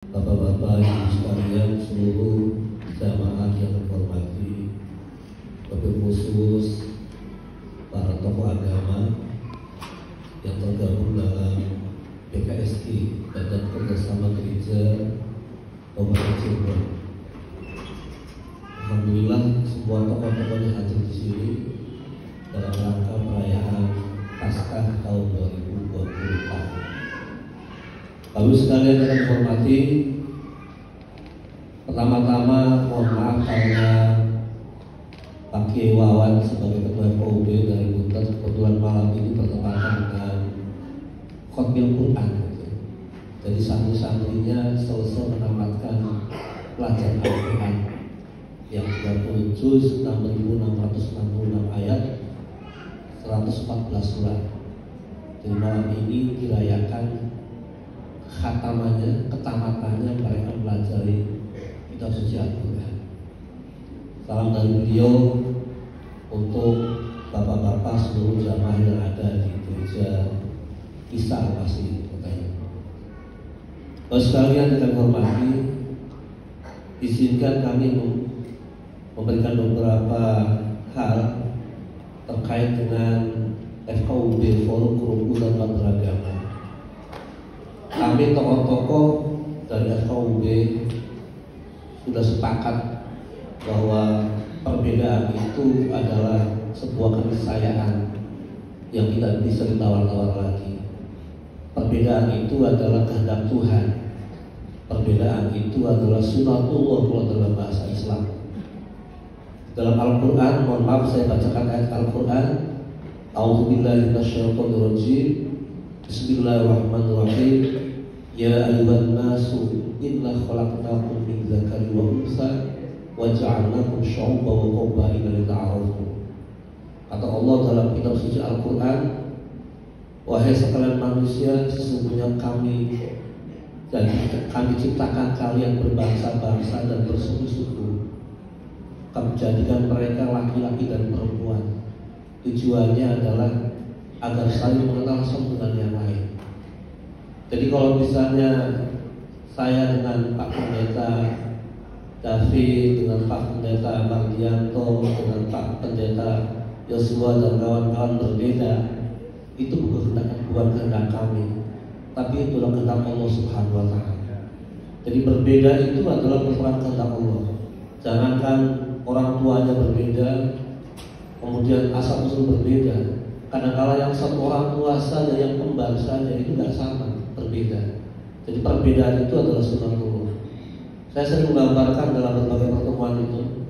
Bapak-bapak, ibu sekalian, seluruh jamaah yang terhormati, wabil khusus para tokoh agama yang tergabung dalam PKSI, Badan Kerjasama Gereja Kabupaten Cirebon. Alhamdulillah, semua tokoh-tokoh yang hadir di sini dalam rangka perayaan Paskah tahun 2024. Lalu sekalian yang hormati, pertama-tama mohon maaf karena Pak Kiai Wawan sebagai Ketua FOB dari Butet kebetulan malam ini bertepatan dengan khotbah Quran. Jadi santri-santrinya selesai menamatkan pelajaran Al-Quran yang 30 juz 6.666 ayat 114 surat. Jadi malam ini dirayakan khatamannya, ketamatannya mereka mempelajari kitab suci Al-Quran. Salam dari beliau untuk bapak-bapak seluruh jamaah yang ada di gereja Kisah Masih katanya. Bapak sekalian yang hormati, izinkan kami memberikan beberapa hal terkait dengan FKUB, Forum Kerukunan Umat Beragama. Kami tokoh-tokoh dari FKUB sudah sepakat bahwa perbedaan itu adalah sebuah keniscayaan yang tidak bisa ditawar-tawar lagi. Perbedaan itu adalah kehendak Tuhan. Perbedaan itu adalah sunatullah kalau dalam bahasa Islam. Dalam Al-Quran, mohon maaf saya bacakan ayat Al-Quran. A'udzubillahi minasyaitonirrajim. Bismillahirrahmanirrahim. Ya ayyuhan nasu inna khalaqnakum min dzakarin wa untha wa ja'alnakum syu'uban wa qabaila lita'arafu. Kata Allah dalam kitab suci Al-Quran, wahai sekalian manusia, sesungguhnya kami ciptakan kalian berbangsa-bangsa dan bersuku-suku. Kami jadikan mereka laki-laki dan perempuan. Tujuannya adalah agar saling mengenal satu dengan yang lain. Jadi kalau misalnya saya dengan Pak Pendeta David, dengan Pak Pendeta Mardianto, dengan Pak Pendeta Yosua dan kawan-kawan berbeda, itu bukan kehendak kami, tapi itulah kehendak Allah Subhanahu wa Ta'ala. Jadi berbeda itu adalah merupakan kehendak Allah. Jangankan orang tuanya berbeda, kemudian asal usul berbeda. Kadang-kala yang satu orang tua saja, yang kembar saja itu tidak sama, berbeda. Jadi perbedaan itu adalah sunatullah. Saya sering menggambarkan dalam berbagai pertemuan itu,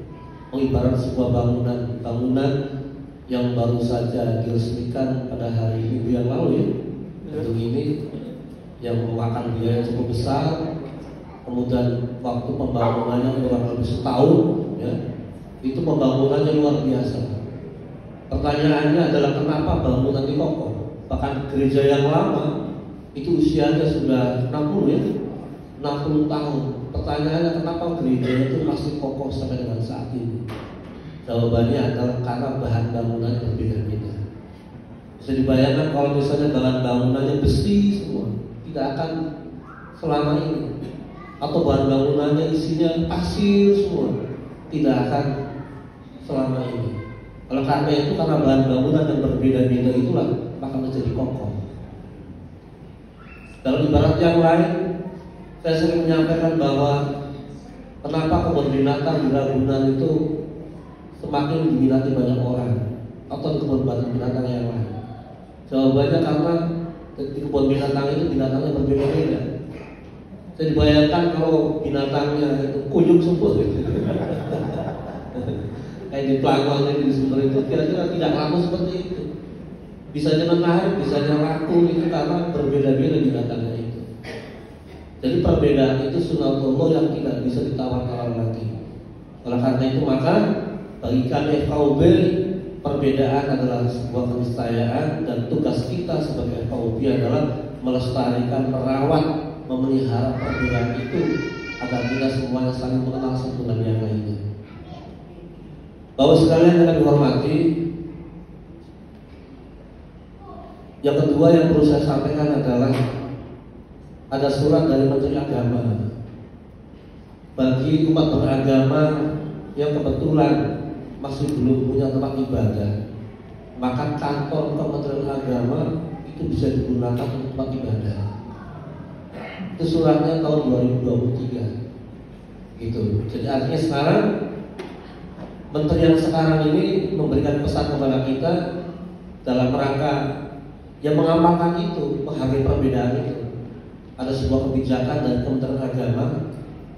mengibarat sebuah bangunan yang baru saja diresmikan pada hari Minggu yang lalu ya. Gedung ini yang memakan biaya cukup besar, kemudian waktu pembangunannya kurang lebih setahun ya. Itu pembangunannya luar biasa. Pertanyaannya adalah kenapa bangunan ini kokoh? Bahkan gereja yang lama itu usianya sudah 60 ya, 60 tahun. Pertanyaannya kenapa gereja itu masih kokoh sampai dengan saat ini? Jawabannya adalah karena bahan bangunan berbeda-beda. Bisa dibayangkan kalau misalnya bahan bangunannya besi semua, tidak akan selama ini. Atau bahan bangunannya isinya pasir semua, tidak akan selama ini. Oleh karena itu, karena bahan bangunan yang berbeda-beda itulah maka menjadi kokoh. Dalam ibarat yang lain, saya sering menyampaikan bahwa kenapa kebun binatang di Ragunan itu semakin diminati banyak orang, atau di kebun binatang yang lain. Jawabannya karena di kebun binatang itu binatangnya berbeda-beda. Saya dibayangkan kalau binatangnya itu kuyung semua gitu. Kayak di Pelangong di Sumber itu kira-kira tidak lama seperti itu. Bisanya menarik, bisanya laku itu karena berbeda-beda binatangnya itu. Jadi perbedaan itu sunatullah yang tidak bisa ditawar-tawar lagi. Oleh karena itu maka bagi kami FKUB, perbedaan adalah sebuah keniscayaan dan tugas kita sebagai FKUB adalah melestarikan, merawat, memelihara perbedaan itu agar kita semuanya saling mengenal satu dan yang lainnya. Bapak sekalian yang dihormati, yang kedua yang perlu saya sampaikan adalah ada surat dari Menteri Agama bagi umat beragama yang kebetulan masih belum punya tempat ibadah, maka kantor Kementerian Agama itu bisa digunakan untuk tempat ibadah. Itu suratnya tahun 2023 gitu. Jadi artinya sekarang menteri yang sekarang ini memberikan pesan kepada kita dalam rangka yang mengamalkan itu, menghargai perbedaan itu. Ada sebuah kebijakan dari Kementerian Agama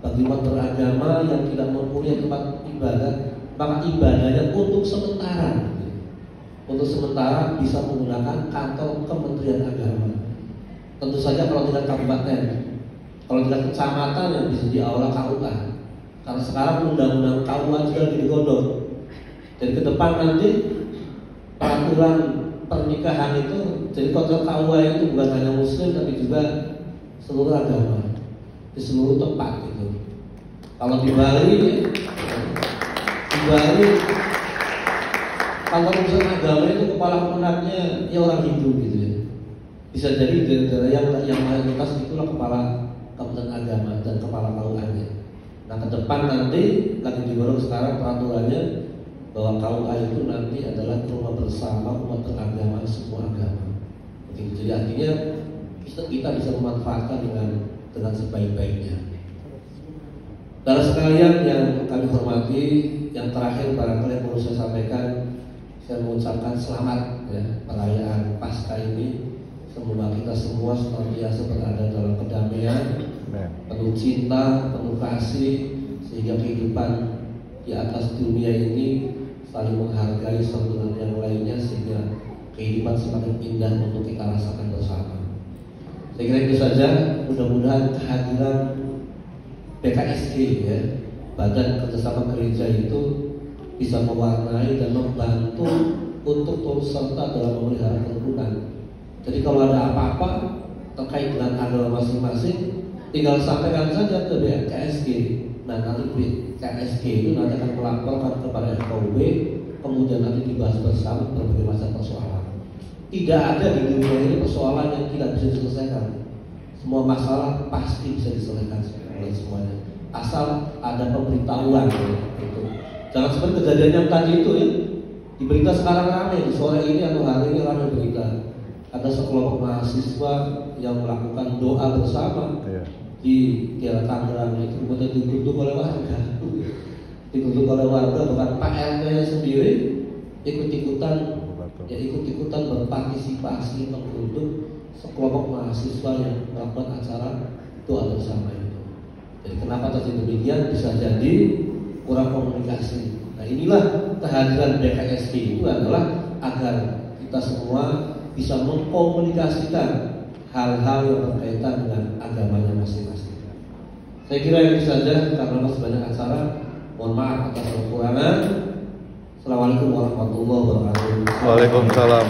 bagi umat beragama yang tidak mempunyai tempat ibadah, maka ibadahnya untuk sementara bisa menggunakan kantor Kementerian Agama. Tentu saja kalau tidak kabupaten, kalau tidak kecamatan, yang bisa di aula KUA. Karena sekarang undang-undang KUA sudah digodok. Jadi ke depan nanti peraturan pernikahan itu, jadi kantor KUA itu bukan hanya Muslim tapi juga seluruh agama, di seluruh tempat gitu. Kalau di Bali kantor urusan agama itu kepala pemenangnya ya orang Hindu gitu ya. Bisa jadi yang mayoritas itulah kepala Kementerian Agama dan kepala KUA-nya. Nah ke depan nanti lagi digodok sekarang peraturannya bahwa KUA itu nanti adalah rumah bersama umat beragama semua agama. Begitu. Jadi artinya kita bisa memanfaatkan dengan sebaik-baiknya. Dan sekalian yang kami hormati, yang terakhir barangkali yang perlu saya sampaikan, saya mengucapkan selamat ya perayaan Paskah ini. Semoga kita semua senantiasa berada dalam kedamaian, penuh cinta, penuh kasih, sehingga kehidupan di atas dunia ini saling menghargai satu dengan yang lainnya, sehingga kehidupan semakin indah untuk kita rasakan bersama. Saya kira itu saja. Mudah-mudahan kehadiran BKSG ya, Badan Kerjasama Gereja itu bisa mewarnai dan membantu untuk turut serta dalam memelihara kerukunan. Jadi kalau ada apa-apa terkait dengan agama masing-masing, tinggal sampaikan saja ke BKSG. Nah nanti BKSG itu nanti akan melaporkan kepada FKUB, kemudian nanti dibahas bersama berbagai macam persoalan. Tidak ada di dunia ini persoalan yang tidak bisa diselesaikan. Semua masalah pasti bisa diselesaikan oleh semuanya, asal ada pemberitahuan gitu. Jangan seperti kejadian yang tadi itu ya, di berita sekarang ramai, di sore ini atau hari ini ramai berita. Ada sekelompok mahasiswa yang melakukan doa bersama di daerah Tangerang itu, kemudian dikutuk oleh warga. Dikutuk oleh warga, bahkan Pak RT sendiri ikut-ikutan berpartisipasi menggeruduk sekelompok mahasiswa yang melakukan acara doa bersama itu. Jadi kenapa terjadi demikian? Bisa jadi kurang komunikasi. Nah inilah kehadiran BKSG itu adalah agar kita semua bisa mengkomunikasikan hal-hal yang berkaitan dengan agamanya masing-masing. Saya kira itu saja karena masih banyak acara. Mohon maaf atas kekurangan. Assalamualaikum warahmatullahi wabarakatuh. Waalaikumsalam.